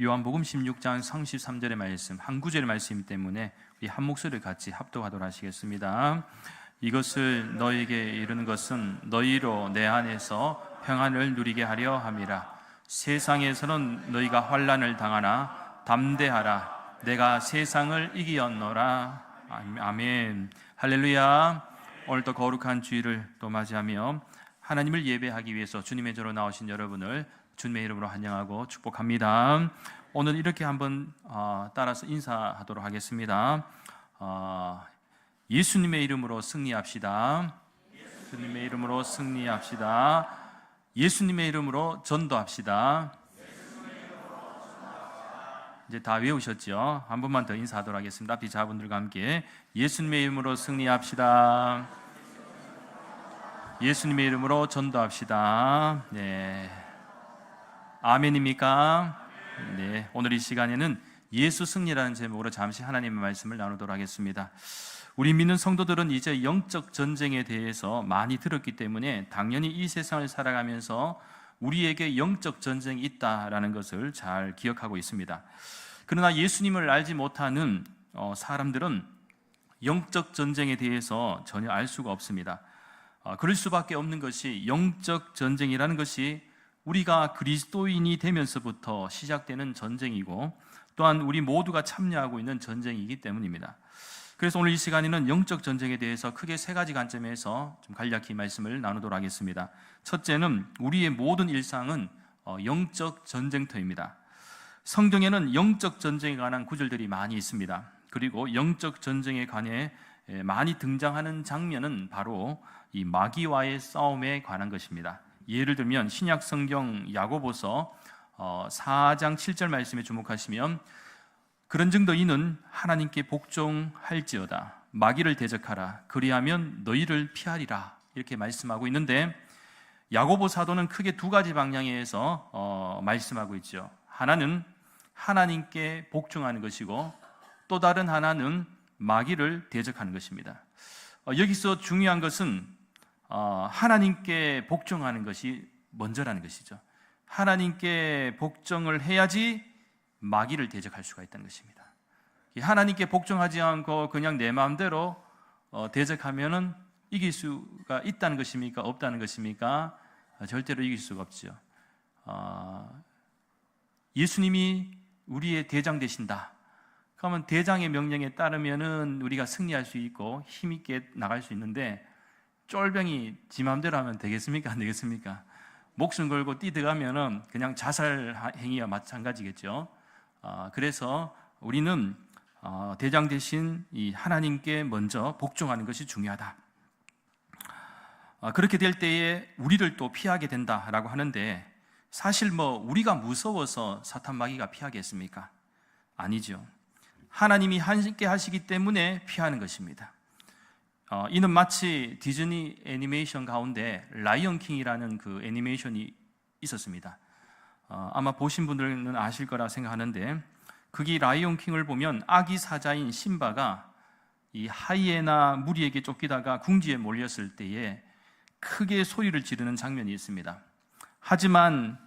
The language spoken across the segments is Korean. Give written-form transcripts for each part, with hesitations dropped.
요한복음 16장 33절의 말씀, 한 구절의 말씀이기 때문에 우리 한 목소리를 같이 합독하도록 하시겠습니다. 이것을 너희에게 이르는 것은 너희로 내 안에서 평안을 누리게 하려 함이라. 세상에서는 너희가 환난을 당하나 담대하라. 내가 세상을 이기었노라. 아멘. 할렐루야. 오늘도 거룩한 주일을 또 맞이하며 하나님을 예배하기 위해서 주님의 저로 나오신 여러분을 주님의 이름으로 환영하고 축복합니다. 오늘 이렇게 한번 따라서 인사하도록 하겠습니다. 예수님의 이름으로 승리합시다. 예수님의 이름으로 승리합시다. 예수님의 이름으로 전도합시다. 이제 다 외우셨죠? 한 번만 더 인사하도록 하겠습니다. 앞뒤 자분들과 함께 예수님의 이름으로 승리합시다. 예수님의 이름으로 전도합시다. 네. 아멘입니까? 네. 오늘 이 시간에는 예수 승리라는 제목으로 잠시 하나님의 말씀을 나누도록 하겠습니다. 우리 믿는 성도들은 이제 영적 전쟁에 대해서 많이 들었기 때문에 당연히 이 세상을 살아가면서 우리에게 영적 전쟁이 있다라는 것을 잘 기억하고 있습니다. 그러나 예수님을 알지 못하는 사람들은 영적 전쟁에 대해서 전혀 알 수가 없습니다. 그럴 수밖에 없는 것이 영적 전쟁이라는 것이 우리가 그리스도인이 되면서부터 시작되는 전쟁이고 또한 우리 모두가 참여하고 있는 전쟁이기 때문입니다. 그래서 오늘 이 시간에는 영적 전쟁에 대해서 크게 세 가지 관점에서 좀 간략히 말씀을 나누도록 하겠습니다. 첫째는 우리의 모든 일상은 영적 전쟁터입니다. 성경에는 영적 전쟁에 관한 구절들이 많이 있습니다. 그리고 영적 전쟁에 관해 많이 등장하는 장면은 바로 이 마귀와의 싸움에 관한 것입니다. 예를 들면 신약 성경 야고보서 4장 7절 말씀에 주목하시면 그런즉 너희는 하나님께 복종할지어다 마귀를 대적하라 그리하면 너희를 피하리라 이렇게 말씀하고 있는데 야고보 사도는 크게 두 가지 방향에서 말씀하고 있죠. 하나는 하나님께 복종하는 것이고 또 다른 하나는 마귀를 대적하는 것입니다. 여기서 중요한 것은 하나님께 복종하는 것이 먼저라는 것이죠. 하나님께 복종을 해야지 마귀를 대적할 수가 있다는 것입니다. 하나님께 복종하지 않고 그냥 내 마음대로 대적하면은 이길 수가 있다는 것입니까? 없다는 것입니까? 절대로 이길 수가 없죠. 예수님이 우리의 대장 되신다. 그러면 대장의 명령에 따르면은 우리가 승리할 수 있고 힘있게 나갈 수 있는데 쫄병이 지 마음대로 하면 되겠습니까? 안 되겠습니까? 목숨 걸고 뛰어가면은 그냥 자살 행위와 마찬가지겠죠. 그래서 우리는 대장 대신 이 하나님께 먼저 복종하는 것이 중요하다. 그렇게 될 때에 우리를 또 피하게 된다라고 하는데 사실 우리가 무서워서 사탄 마귀가 피하겠습니까? 아니죠. 하나님이 함께 하시기 때문에 피하는 것입니다. 이는 마치 디즈니 애니메이션 가운데 라이언 킹이라는 그 애니메이션이 있었습니다. 아마 보신 분들은 아실 거라 생각하는데 거기 라이언 킹을 보면 아기 사자인 심바가 이 하이에나 무리에게 쫓기다가 궁지에 몰렸을 때에 크게 소리를 지르는 장면이 있습니다. 하지만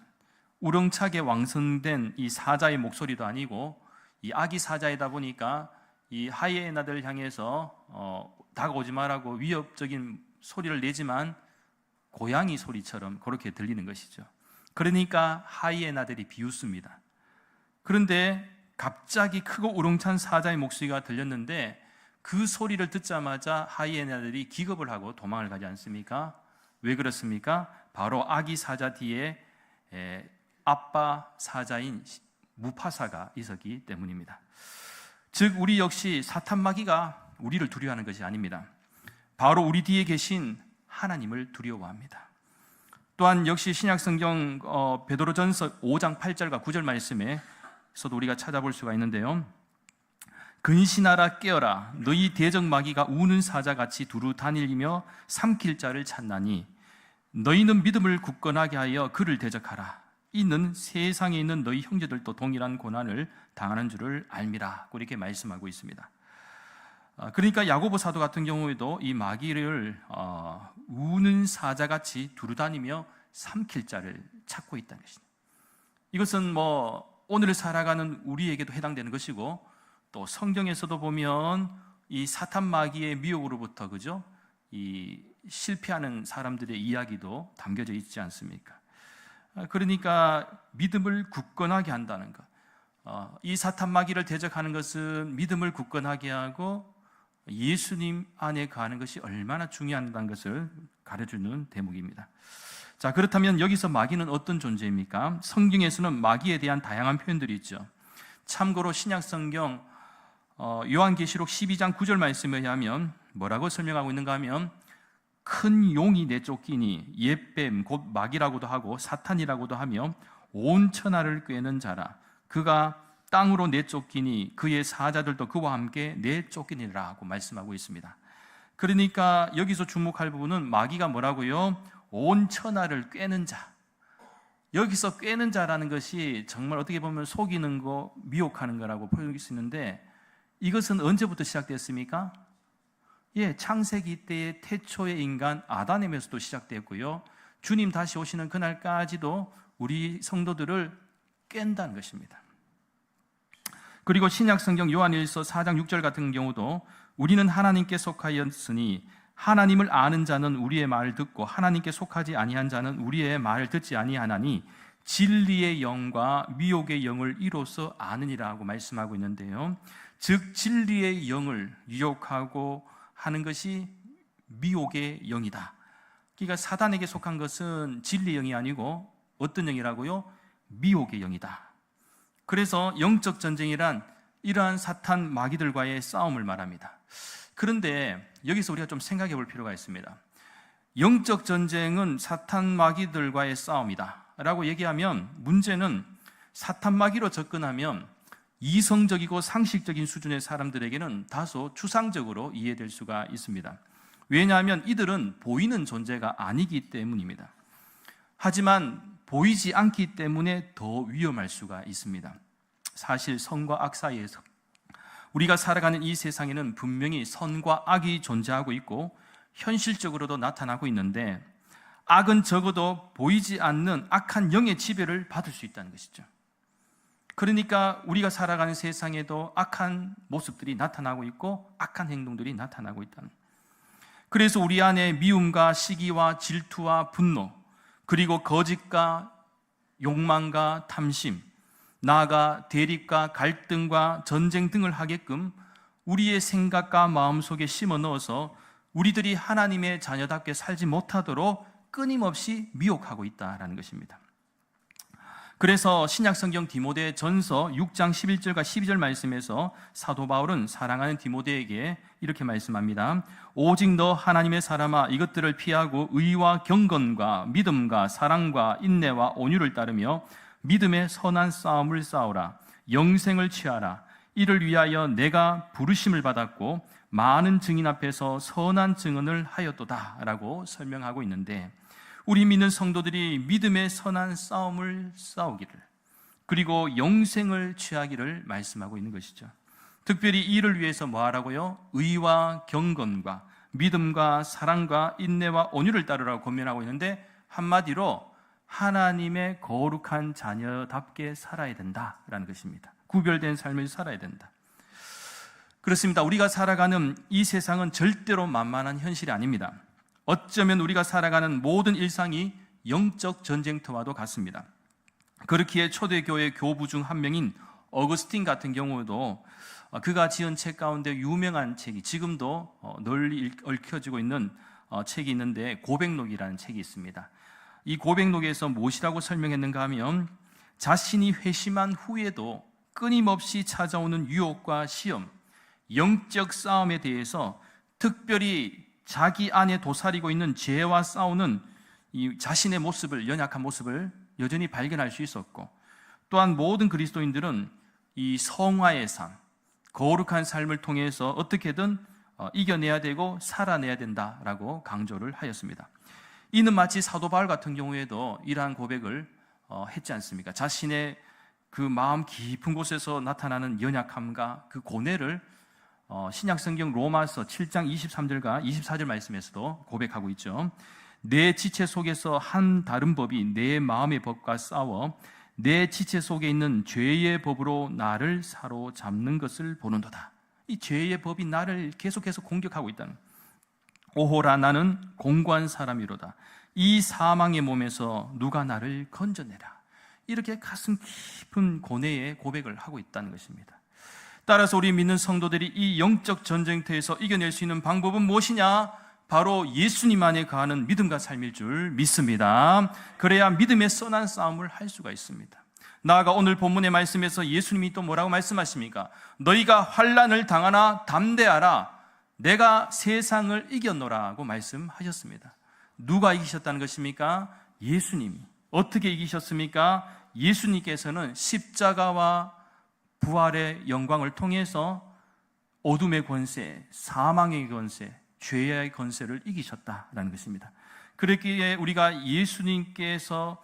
우렁차게 왕성된 이 사자의 목소리도 아니고 이 아기 사자이다 보니까 이 하이에나들 향해서 다가오지 말라고 위협적인 소리를 내지만 고양이 소리처럼 그렇게 들리는 것이죠. 그러니까 하이에나들이 비웃습니다. 그런데 갑자기 크고 우렁찬 사자의 목소리가 들렸는데 그 소리를 듣자마자 하이에나들이 기겁을 하고 도망을 가지 않습니까? 왜 그렇습니까? 바로 아기 사자 뒤에 아빠 사자인 무파사가 있었기 때문입니다. 즉 우리 역시 사탄 마귀가 우리를 두려워하는 것이 아닙니다. 바로 우리 뒤에 계신 하나님을 두려워합니다. 또한 역시 신약성경 베드로전서 5장 8절과 9절 말씀에서도 우리가 찾아볼 수가 있는데요. 근신하라 깨어라 너희 대적 마귀가 우는 사자같이 두루 다니며 삼킬 자를 찾나니 너희는 믿음을 굳건하게 하여 그를 대적하라. 이는 세상에 있는 너희 형제들도 동일한 고난을 당하는 줄을 알미라. 이렇게 말씀하고 있습니다. 그러니까 야고보 사도 같은 경우에도 이 마귀를 우는 사자같이 두루다니며 삼킬 자를 찾고 있다는 것입니다. 이것은 오늘 살아가는 우리에게도 해당되는 것이고, 또 성경에서도 보면 이 사탄 마귀의 미혹으로부터 그죠? 이 실패하는 사람들의 이야기도 담겨져 있지 않습니까? 그러니까 믿음을 굳건하게 한다는 것, 이 사탄 마귀를 대적하는 것은 믿음을 굳건하게 하고 예수님 안에 거하는 것이 얼마나 중요하다는 것을 가르쳐주는 대목입니다. 자, 그렇다면 여기서 마귀는 어떤 존재입니까? 성경에서는 마귀에 대한 다양한 표현들이 있죠. 참고로 신약성경 요한계시록 12장 9절 말씀에 의하면 뭐라고 설명하고 있는가 하면, 큰 용이 내쫓기니 옛뱀 곧 마귀라고도 하고 사탄이라고도 하며 온 천하를 꿰는 자라. 그가 땅으로 내쫓기니 그의 사자들도 그와 함께 내쫓기니라 하고 말씀하고 있습니다. 그러니까 여기서 주목할 부분은 마귀가 뭐라고요? 온 천하를 꿰는 자. 여기서 꿰는 자라는 것이 정말 어떻게 보면 속이는 거, 미혹하는 거라고 표현할 수 있는데, 이것은 언제부터 시작됐습니까? 창세기 때의 태초의 인간 아담에서도 시작됐고요, 주님 다시 오시는 그날까지도 우리 성도들을 깬다는 것입니다. 그리고 신약성경 요한일서 4장 6절 같은 경우도 우리는 하나님께 속하였으니 하나님을 아는 자는 우리의 말을 듣고 하나님께 속하지 아니한 자는 우리의 말을 듣지 아니하나니 진리의 영과 미혹의 영을 이로써 아느니라고 말씀하고 있는데요, 즉 진리의 영을 유혹하고 하는 것이 미혹의 영이다. 그러니까 사단에게 속한 것은 진리의 영이 아니고 어떤 영이라고요? 미혹의 영이다. 그래서 영적 전쟁이란 이러한 사탄 마귀들과의 싸움을 말합니다. 그런데 여기서 우리가 좀 생각해 볼 필요가 있습니다. 영적 전쟁은 사탄 마귀들과의 싸움이다 라고 얘기하면, 문제는 사탄 마귀로 접근하면 이성적이고 상식적인 수준의 사람들에게는 다소 추상적으로 이해될 수가 있습니다. 왜냐하면 이들은 보이는 존재가 아니기 때문입니다. 하지만 보이지 않기 때문에 더 위험할 수가 있습니다. 사실 선과 악 사이에서 우리가 살아가는 이 세상에는 분명히 선과 악이 존재하고 있고 현실적으로도 나타나고 있는데, 악은 적어도 보이지 않는 악한 영의 지배를 받을 수 있다는 것이죠. 그러니까 우리가 살아가는 세상에도 악한 모습들이 나타나고 있고 악한 행동들이 나타나고 있다는, 그래서 우리 안에 미움과 시기와 질투와 분노, 그리고 거짓과 욕망과 탐심, 나아가 대립과 갈등과 전쟁 등을 하게끔 우리의 생각과 마음속에 심어 넣어서 우리들이 하나님의 자녀답게 살지 못하도록 끊임없이 미혹하고 있다는 것입니다. 그래서 신약성경 디모데 전서 6장 11절과 12절 말씀에서 사도 바울은 사랑하는 디모데에게 이렇게 말씀합니다. 오직 너 하나님의 사람아, 이것들을 피하고 의와 경건과 믿음과 사랑과 인내와 온유를 따르며 믿음의 선한 싸움을 싸우라. 영생을 취하라. 이를 위하여 내가 부르심을 받았고 많은 증인 앞에서 선한 증언을 하였도다 라고 설명하고 있는데, 우리 믿는 성도들이 믿음의 선한 싸움을 싸우기를, 그리고 영생을 취하기를 말씀하고 있는 것이죠. 특별히 이를 위해서 뭐 하라고요? 의와 경건과 믿음과 사랑과 인내와 온유를 따르라고 권면하고 있는데, 한마디로 하나님의 거룩한 자녀답게 살아야 된다라는 것입니다. 구별된 삶을 살아야 된다. 그렇습니다. 우리가 살아가는 이 세상은 절대로 만만한 현실이 아닙니다. 어쩌면 우리가 살아가는 모든 일상이 영적 전쟁터와도 같습니다. 그렇기에 초대교회 교부 중 한 명인 어거스틴 같은 경우도 그가 지은 책 가운데 유명한 책이, 지금도 널리 얽혀지고 있는 책이 있는데 고백록이라는 책이 있습니다. 이 고백록에서 무엇이라고 설명했는가 하면, 자신이 회심한 후에도 끊임없이 찾아오는 유혹과 시험, 영적 싸움에 대해서 특별히 자기 안에 도사리고 있는 죄와 싸우는 이 자신의 모습을, 연약한 모습을 여전히 발견할 수 있었고, 또한 모든 그리스도인들은 이 성화의 삶, 거룩한 삶을 통해서 어떻게든 이겨내야 되고 살아내야 된다라고 강조를 하였습니다. 이는 마치 사도 바울 같은 경우에도 이러한 고백을 했지 않습니까? 자신의 그 마음 깊은 곳에서 나타나는 연약함과 그 고뇌를 신약성경 로마서 7장 23절과 24절 말씀에서도 고백하고 있죠. 내 지체 속에서 한 다른 법이 내 마음의 법과 싸워 내 지체 속에 있는 죄의 법으로 나를 사로잡는 것을 보는도다. 이 죄의 법이 나를 계속해서 공격하고 있다는 거예요. 오호라, 나는 공고한 사람이로다. 이 사망의 몸에서 누가 나를 건져내라. 이렇게 가슴 깊은 고뇌의 고백을 하고 있다는 것입니다. 따라서 우리 믿는 성도들이 이 영적 전쟁터에서 이겨낼 수 있는 방법은 무엇이냐? 바로 예수님 안에 거하는 믿음과 삶일 줄 믿습니다. 그래야 믿음의 선한 싸움을 할 수가 있습니다. 나아가 오늘 본문의 말씀에서 예수님이 또 뭐라고 말씀하십니까? 너희가 환난을 당하나 담대하라. 내가 세상을 이겼노라고 말씀하셨습니다. 누가 이기셨다는 것입니까? 예수님이. 어떻게 이기셨습니까? 예수님께서는 십자가와 부활의 영광을 통해서 어둠의 권세, 사망의 권세, 죄의 권세를 이기셨다라는 것입니다. 그렇기에 우리가 예수님께서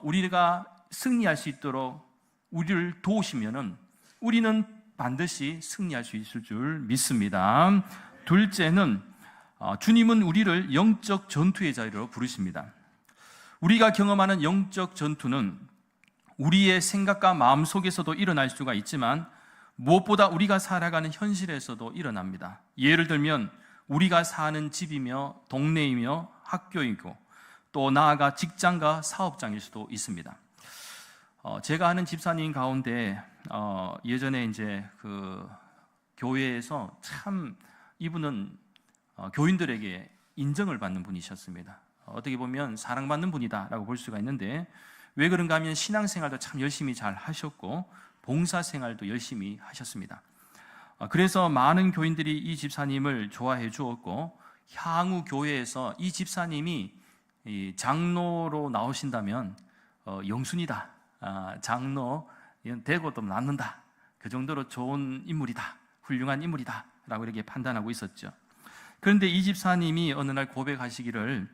우리가 승리할 수 있도록 우리를 도우시면은 우리는 반드시 승리할 수 있을 줄 믿습니다. 둘째는 주님은 우리를 영적 전투의 자리로 부르십니다. 우리가 경험하는 영적 전투는 우리의 생각과 마음 속에서도 일어날 수가 있지만 무엇보다 우리가 살아가는 현실에서도 일어납니다. 예를 들면 우리가 사는 집이며 동네이며 학교이고 또 나아가 직장과 사업장일 수도 있습니다. 제가 아는 집사님 가운데 예전에 이제 그 교회에서 참 이분은 교인들에게 인정을 받는 분이셨습니다. 어떻게 보면 사랑받는 분이다라고 볼 수가 있는데 왜 그런가 하면 신앙생활도 참 열심히 잘 하셨고 봉사생활도 열심히 하셨습니다. 그래서 많은 교인들이 이 집사님을 좋아해 주었고 향후 교회에서 이 집사님이 장로로 나오신다면 영순이다, 장로 되고도 남는다, 그 정도로 좋은 인물이다, 훌륭한 인물이다 라고 이렇게 판단하고 있었죠. 그런데 이 집사님이 어느 날 고백하시기를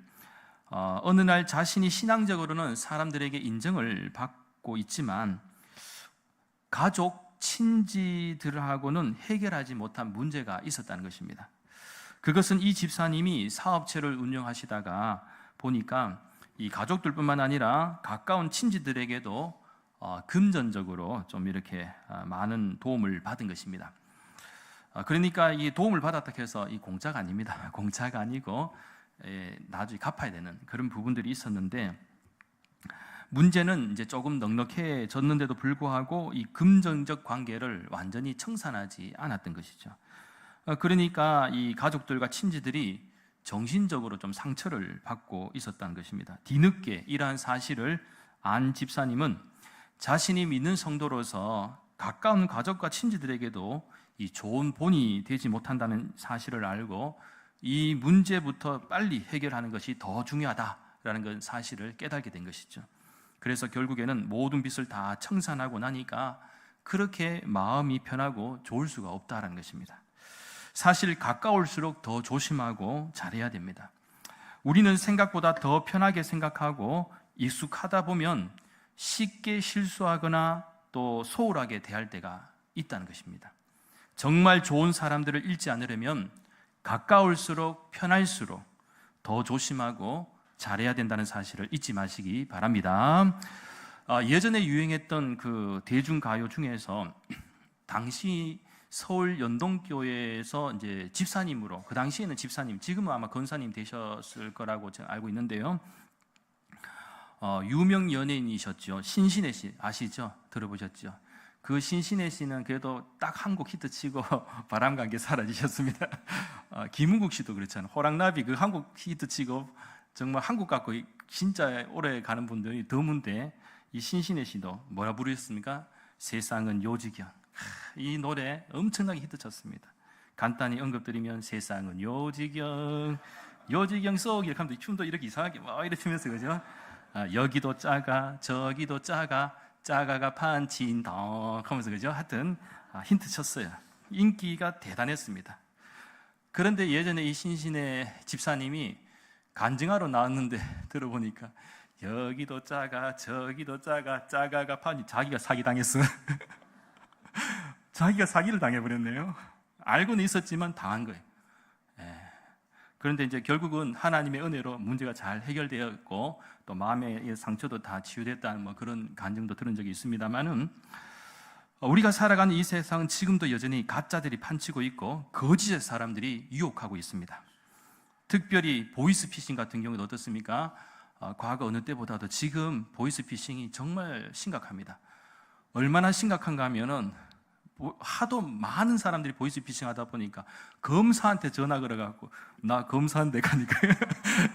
어느 날 자신이 신앙적으로는 사람들에게 인정을 받고 있지만 가족, 친지들하고는 해결하지 못한 문제가 있었다는 것입니다. 그것은 이 집사님이 사업체를 운영하시다가 보니까 이 가족들뿐만 아니라 가까운 친지들에게도 금전적으로 좀 이렇게 많은 도움을 받은 것입니다. 그러니까 이 도움을 받았다 해서 이 공짜가 아닙니다. 공짜가 아니고 나중에 갚아야 되는 그런 부분들이 있었는데 문제는 이제 조금 넉넉해졌는데도 불구하고 이 금전적 관계를 완전히 청산하지 않았던 것이죠. 그러니까 이 가족들과 친지들이 정신적으로 좀 상처를 받고 있었다는 것입니다. 뒤늦게 이러한 사실을 안 집사님은 자신이 믿는 성도로서 가까운 가족과 친지들에게도 이 좋은 본이 되지 못한다는 사실을 알고 이 문제부터 빨리 해결하는 것이 더 중요하다라는 그 사실을 깨닫게 된 것이죠. 그래서 결국에는 모든 빚을 다 청산하고 나니까 그렇게 마음이 편하고 좋을 수가 없다는 것입니다. 사실 가까울수록 더 조심하고 잘해야 됩니다. 우리는 생각보다 더 편하게 생각하고 익숙하다 보면 쉽게 실수하거나 또 소홀하게 대할 때가 있다는 것입니다. 정말 좋은 사람들을 잃지 않으려면 가까울수록 편할수록 더 조심하고 잘해야 된다는 사실을 잊지 마시기 바랍니다. 예전에 유행했던 그 대중가요 중에서 당시 서울 연동교회에서 이제 집사님으로, 그 당시에는 집사님, 지금은 아마 권사님 되셨을 거라고 제가 알고 있는데요. 유명 연예인이셨죠. 신신혜 씨 아시죠? 들어보셨죠? 그 신신혜 씨는 그래도 딱 한 곡 히트치고 바람과 함께 사라지셨습니다. 김은국 씨도 그렇잖아요. 호랑나비 그 한 곡 히트치고 정말 한국 갖고 진짜 오래 가는 분들이 드문데 이 신신혜 씨도 뭐라 부르셨습니까? 세상은 요지경. 이 노래 엄청나게 히트쳤습니다. 간단히 언급드리면 세상은 요지경, 요지경 속 이렇게 하면 춤도 이렇게 이상하게 막 이렇게 추면서 그죠? 여기도 작아 저기도 작아 짜가가 판친다 하면서 그죠? 하여튼 힌트 쳤어요. 인기가 대단했습니다. 그런데 예전에 이 신신의 집사님이 간증하러 나왔는데 들어보니까 여기도 작아 저기도 작아 짜가가 판이 자기가 사기당했어. 자기가 사기를 당해버렸네요. 알고는 있었지만 당한 거예요. 그런데 이제 결국은 하나님의 은혜로 문제가 잘 해결되었고 또 마음의 상처도 다 치유됐다는 뭐 그런 간증도 들은 적이 있습니다만은, 우리가 살아가는 이 세상은 지금도 여전히 가짜들이 판치고 있고 거짓의 사람들이 유혹하고 있습니다. 특별히 보이스피싱 같은 경우도 어떻습니까? 과거 어느 때보다도 지금 보이스피싱이 정말 심각합니다. 얼마나 심각한가 하면은 하도 많은 사람들이 보이스피싱 하다 보니까 검사한테 전화 걸어갖고 나 검사한테 가니까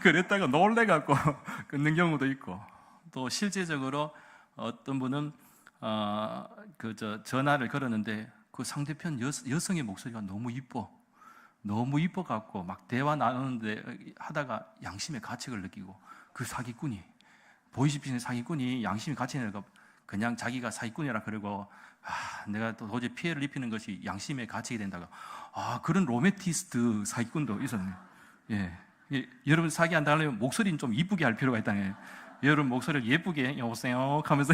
그랬다가 놀래갖고 끊는 경우도 있고, 또 실제적으로 어떤 분은 전화를 걸었는데 그 상대편 여성의 목소리가 너무 이뻐갖고 막 대화 나누는데 하다가 양심의 가책을 느끼고, 그 사기꾼이, 보이스피싱 사기꾼이 양심의 가책을 느끼고 그냥 자기가 사기꾼이라 그러고, 내가 또 도저히 피해를 입히는 것이 양심의 가책이 된다고. 그런 로맨티스트 사기꾼도 있었네요. 예. 여러분 사기한다 하려면 목소리는 좀 이쁘게 할 필요가 있다네. 여러분 목소리를 예쁘게 여보세요 하면서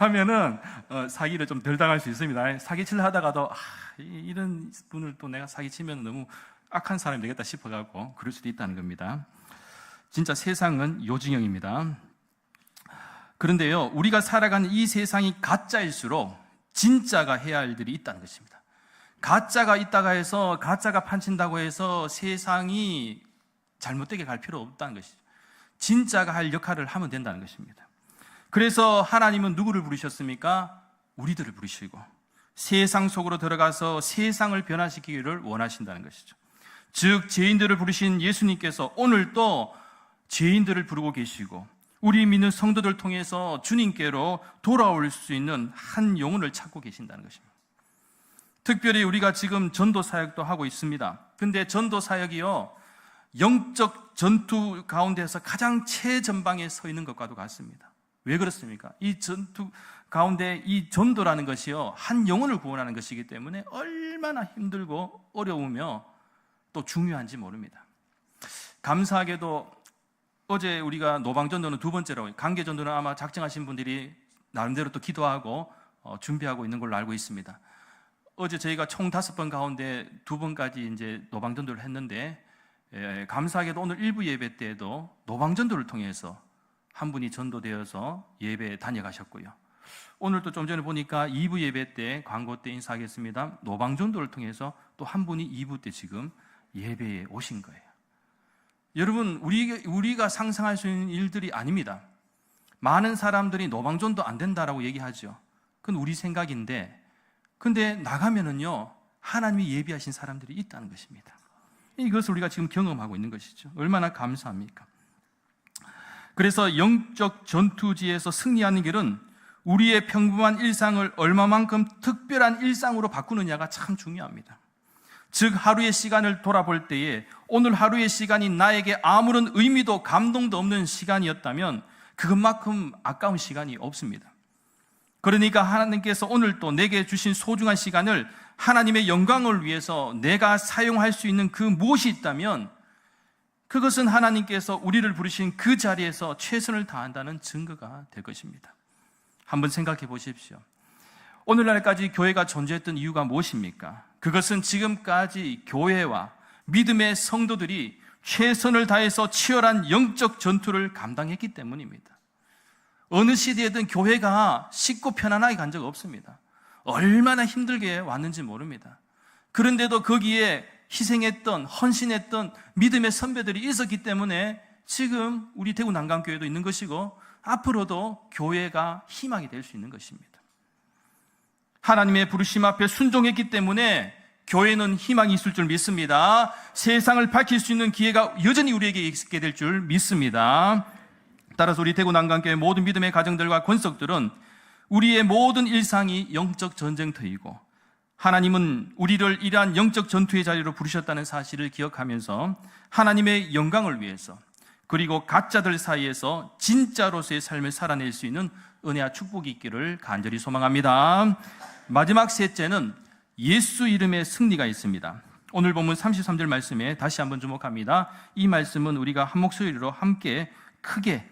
하면은 사기를 좀 덜 당할 수 있습니다. 사기치려 하다가도 이런 분을 또 내가 사기치면 너무 악한 사람이 되겠다 싶어갖고 그럴 수도 있다는 겁니다. 진짜 세상은 요징형입니다. 그런데요, 우리가 살아가는 이 세상이 가짜일수록 진짜가 해야 할 일들이 있다는 것입니다. 가짜가 있다가 해서, 가짜가 판친다고 해서 세상이 잘못되게 갈 필요 없다는 것이죠. 진짜가 할 역할을 하면 된다는 것입니다. 그래서 하나님은 누구를 부르셨습니까? 우리들을 부르시고 세상 속으로 들어가서 세상을 변화시키기를 원하신다는 것이죠. 즉 죄인들을 부르신 예수님께서 오늘 또 죄인들을 부르고 계시고, 우리 믿는 성도들 통해서 주님께로 돌아올 수 있는 한 영혼을 찾고 계신다는 것입니다. 특별히 우리가 지금 전도 사역도 하고 있습니다. 근데 전도 사역이요, 영적 전투 가운데서 가장 최전방에 서 있는 것과도 같습니다. 왜 그렇습니까? 이 전투 가운데 이 전도라는 것이요, 한 영혼을 구원하는 것이기 때문에 얼마나 힘들고 어려우며 또 중요한지 모릅니다. 감사하게도 어제 우리가 노방전도는 두 번째로, 관계전도는 아마 작정하신 분들이 나름대로 또 기도하고 준비하고 있는 걸로 알고 있습니다. 어제 저희가 총 5번 가운데 2번까지 이제 노방전도를 했는데, 감사하게도 오늘 일부 예배 때에도 노방전도를 통해서 한 분이 전도되어서 예배에 다녀가셨고요. 오늘도 좀 전에 보니까 2부 예배 때, 광고 때 인사하겠습니다, 노방전도를 통해서 또 한 분이 2부 때 지금 예배에 오신 거예요. 여러분, 우리가 상상할 수 있는 일들이 아닙니다. 많은 사람들이 노방전도 안 된다라고 얘기하죠. 그건 우리 생각인데, 근데 나가면은요, 하나님이 예비하신 사람들이 있다는 것입니다. 이것을 우리가 지금 경험하고 있는 것이죠. 얼마나 감사합니까? 그래서 영적 전투지에서 승리하는 길은 우리의 평범한 일상을 얼마만큼 특별한 일상으로 바꾸느냐가 참 중요합니다. 즉, 하루의 시간을 돌아볼 때에 오늘 하루의 시간이 나에게 아무런 의미도 감동도 없는 시간이었다면 그것만큼 아까운 시간이 없습니다. 그러니까 하나님께서 오늘 또 내게 주신 소중한 시간을 하나님의 영광을 위해서 내가 사용할 수 있는 그 무엇이 있다면 그것은 하나님께서 우리를 부르신 그 자리에서 최선을 다한다는 증거가 될 것입니다. 한번 생각해 보십시오. 오늘날까지 교회가 존재했던 이유가 무엇입니까? 그것은 지금까지 교회와 믿음의 성도들이 최선을 다해서 치열한 영적 전투를 감당했기 때문입니다. 어느 시대에든 교회가 쉽고 편안하게 간 적 없습니다. 얼마나 힘들게 왔는지 모릅니다. 그런데도 거기에 희생했던, 헌신했던 믿음의 선배들이 있었기 때문에 지금 우리 대구 난강교회도 있는 것이고 앞으로도 교회가 희망이 될 수 있는 것입니다. 하나님의 부르심 앞에 순종했기 때문에 교회는 희망이 있을 줄 믿습니다. 세상을 밝힐 수 있는 기회가 여전히 우리에게 있게 될 줄 믿습니다. 따라서 우리 대구 난강교회 모든 믿음의 가정들과 권속들은 우리의 모든 일상이 영적 전쟁터이고 하나님은 우리를 이러한 영적 전투의 자리로 부르셨다는 사실을 기억하면서 하나님의 영광을 위해서, 그리고 가짜들 사이에서 진짜로서의 삶을 살아낼 수 있는 은혜와 축복이 있기를 간절히 소망합니다. 마지막 셋째는 예수 이름의 승리가 있습니다. 오늘 본문 33절 말씀에 다시 한번 주목합니다. 이 말씀은 우리가 한 목소리로 함께 크게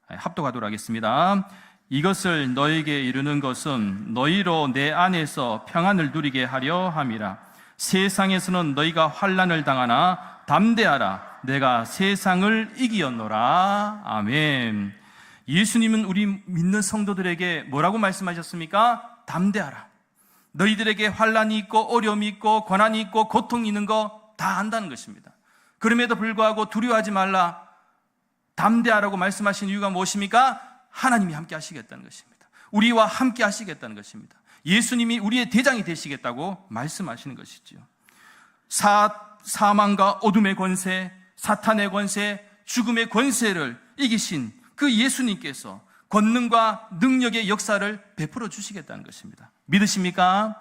합독하도록 하겠습니다. 이것을 너에게 이르는 것은 너희로 내 안에서 평안을 누리게 하려 함이라. 세상에서는 너희가 환난을 당하나 담대하라. 내가 세상을 이기었노라. 아멘. 예수님은 우리 믿는 성도들에게 뭐라고 말씀하셨습니까? 담대하라. 너희들에게 환난이 있고 어려움이 있고 고난이 있고 고통이 있는 거 다 안다는 것입니다. 그럼에도 불구하고 두려워하지 말라, 담대하라고 말씀하신 이유가 무엇입니까? 하나님이 함께 하시겠다는 것입니다. 우리와 함께 하시겠다는 것입니다. 예수님이 우리의 대장이 되시겠다고 말씀하시는 것이지요. 사망과 어둠의 권세, 사탄의 권세, 죽음의 권세를 이기신 그 예수님께서 권능과 능력의 역사를 베풀어 주시겠다는 것입니다. 믿으십니까?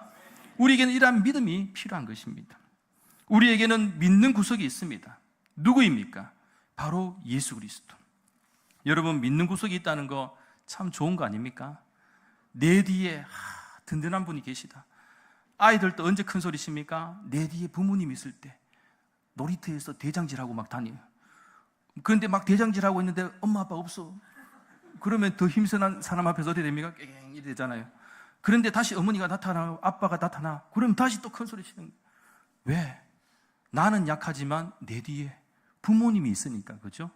우리에게는 이러한 믿음이 필요한 것입니다. 우리에게는 믿는 구석이 있습니다. 누구입니까? 바로 예수 그리스도. 여러분, 믿는 구석이 있다는 거 참 좋은 거 아닙니까? 내 뒤에 든든한 분이 계시다. 아이들도 언제 큰 소리십니까? 내 뒤에 부모님 있을 때 놀이터에서 대장질하고 막 다녀요. 그런데 막 대장질하고 있는데 엄마 아빠 없어. 그러면 더 힘센 사람 앞에서 어떻게 됩니까? 깽 이러잖아요. 그런데 다시 어머니가 나타나고 아빠가 나타나. 그러면 다시 또 큰 소리 치는 거예요. 왜? 나는 약하지만 내 뒤에 부모님이 있으니까, 그죠?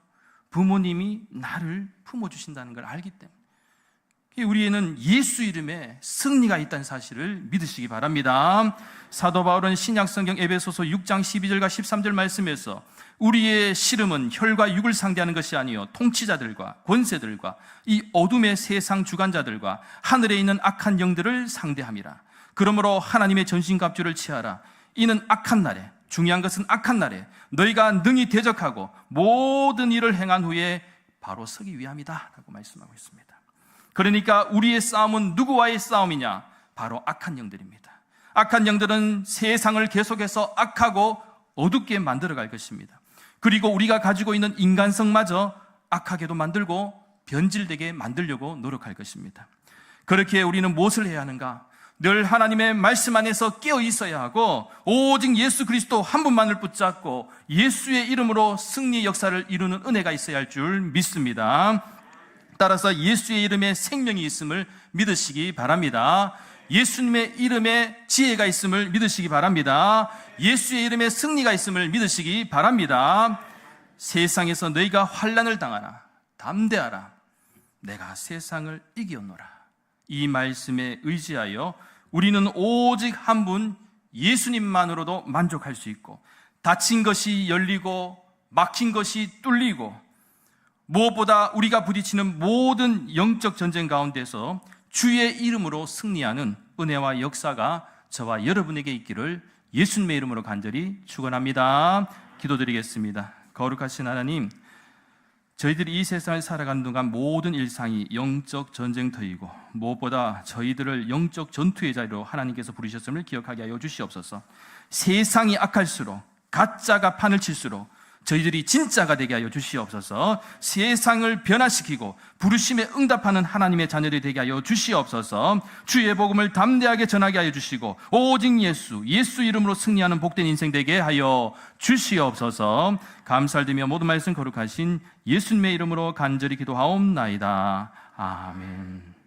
부모님이 나를 품어주신다는 걸 알기 때문에 우리에는 예수 이름에 승리가 있다는 사실을 믿으시기 바랍니다. 사도 바울은 신약성경 에베소서 6장 12절과 13절 말씀에서 우리의 씨름은 혈과 육을 상대하는 것이 아니요 통치자들과 권세들과 이 어둠의 세상 주관자들과 하늘에 있는 악한 영들을 상대함이라. 그러므로 하나님의 전신갑주를 취하라. 이는 악한 날에, 중요한 것은 악한 날에 너희가 능히 대적하고 모든 일을 행한 후에 바로 서기 위함이다 라고 말씀하고 있습니다. 그러니까 우리의 싸움은 누구와의 싸움이냐? 바로 악한 영들입니다. 악한 영들은 세상을 계속해서 악하고 어둡게 만들어갈 것입니다. 그리고 우리가 가지고 있는 인간성마저 악하게도 만들고 변질되게 만들려고 노력할 것입니다. 그렇게 우리는 무엇을 해야 하는가? 늘 하나님의 말씀 안에서 깨어 있어야 하고 오직 예수 그리스도 한 분만을 붙잡고 예수의 이름으로 승리의 역사를 이루는 은혜가 있어야 할 줄 믿습니다. 따라서 예수의 이름에 생명이 있음을 믿으시기 바랍니다. 예수님의 이름에 지혜가 있음을 믿으시기 바랍니다. 예수의 이름에 승리가 있음을 믿으시기 바랍니다. 세상에서 너희가 환난을 당하나 담대하라. 내가 세상을 이기었노라. 이 말씀에 의지하여 우리는 오직 한 분 예수님만으로도 만족할 수 있고 닫힌 것이 열리고 막힌 것이 뚫리고 무엇보다 우리가 부딪히는 모든 영적 전쟁 가운데서 주의 이름으로 승리하는 은혜와 역사가 저와 여러분에게 있기를 예수님의 이름으로 간절히 축원합니다. 기도드리겠습니다. 거룩하신 하나님, 저희들이 이 세상을 살아가는 동안 모든 일상이 영적 전쟁터이고 무엇보다 저희들을 영적 전투의 자리로 하나님께서 부르셨음을 기억하게 하여 주시옵소서. 세상이 악할수록, 가짜가 판을 칠수록 저희들이 진짜가 되게 하여 주시옵소서. 세상을 변화시키고 부르심에 응답하는 하나님의 자녀들이 되게 하여 주시옵소서. 주의 복음을 담대하게 전하게 하여 주시고 오직 예수 이름으로 승리하는 복된 인생 되게 하여 주시옵소서. 감사드리며 모든 말씀 거룩하신 예수님의 이름으로 간절히 기도하옵나이다. 아멘.